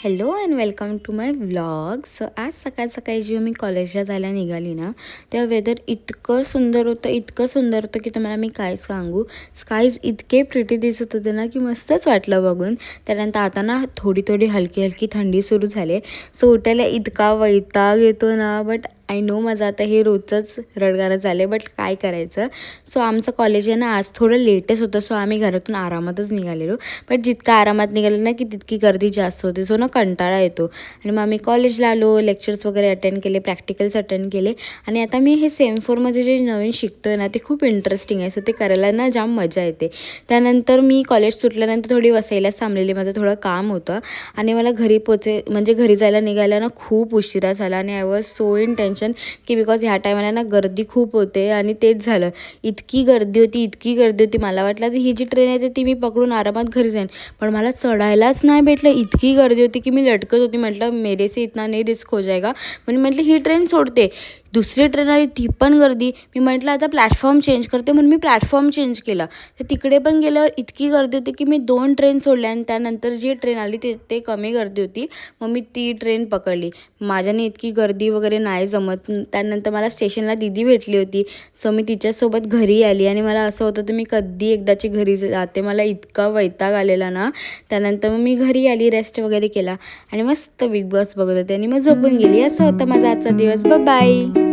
Hello and welcome to my vlog. So आज सकाळ सकाळी जेव्हा मी कॉलेजला जायला निघाली ना, तेव्हा वेदर इतकं सुंदर होतं की तुम्हाला मी काय सांगू. स्काईज इतके प्रिटी दिसत होते ना की मस्तच वाटलं बघून. त्यानंतर आता ना थोडी हलकी थंडी सुरू झाली. सो उठायला इतका वैताग येतो ना, बट आय नो माझं आता हे रोजचंच रडगाणं झालं बट काय करायचं. सो आमचं कॉलेज आहे ना आज थोडं लेटच होतं. सो आम्ही घरातून आरामातच निघालेलो. बट जितका आरामात निघालो ना की तितकी गर्दी जास्त होती. सो ना कंटाळा येतो. आणि मग आम्ही कॉलेजला आलो, लेक्चर्स वगैरे अटेंड केले, प्रॅक्टिकल्स अटेंड केले. आणि आता मी हे सेम फोरमध्ये जे नवीन शिकतो आहे ना ते खूप इंटरेस्टिंग आहे. सो ते करायला ना जाम मजा येते. त्यानंतर मी कॉलेज सुटल्यानंतर थोडी वसईलाच थांबलेली, माझं थोडं काम होतं. आणि मला घरी जायला निघायला ना खूप उशिरा झाला. आणि I was so in tension की बिकॉज ह्या टायमाला ना गर्दी खूप होते. आणि तेच झालं, इतकी गर्दी होती. मला वाटलं तर ही जी ट्रेन आहे ती मी पकडून आरामात घरी जाईन, पण मला चढायलाच नाही भेटलं. इतकी गर्दी होती की मी लटकत होती. म्हटलं मेरे से इतना नहीं रिस्क हो जाएगा. पण म्हटलं ही ट्रेन सोडते, दुसरी ट्रेन आली ती पण गर्दी. मी म्हटलं आता प्लॅटफॉर्म चेंज करते, म्हणून मी प्लॅटफॉर्म चेंज केला. तर तिकडे पण गेल्यावर इतकी गर्दी होती की मी 2 ट्रेन सोडल्या. आणि त्यानंतर जी ट्रेन आली ते कमी गर्दी होती, मग मी ती ट्रेन पकडली. माझ्याने इतकी गर्दी वगैरे नाही जमत. त्यानंतर मला स्टेशनला दीदी भेटली होती. सो मी तिच्यासोबत घरी आली. आणि मला असं होतं तर मी कधी एकदाची घरी जाते, मला इतका वैताग आलेला ना. त्यानंतर मग मी घरी आली, रेस्ट वगैरे केला आणि मस्त बिग बॉस बघत होते आणि मग झोपून गेली. असं होतं माझा आजचा दिवस. बाय.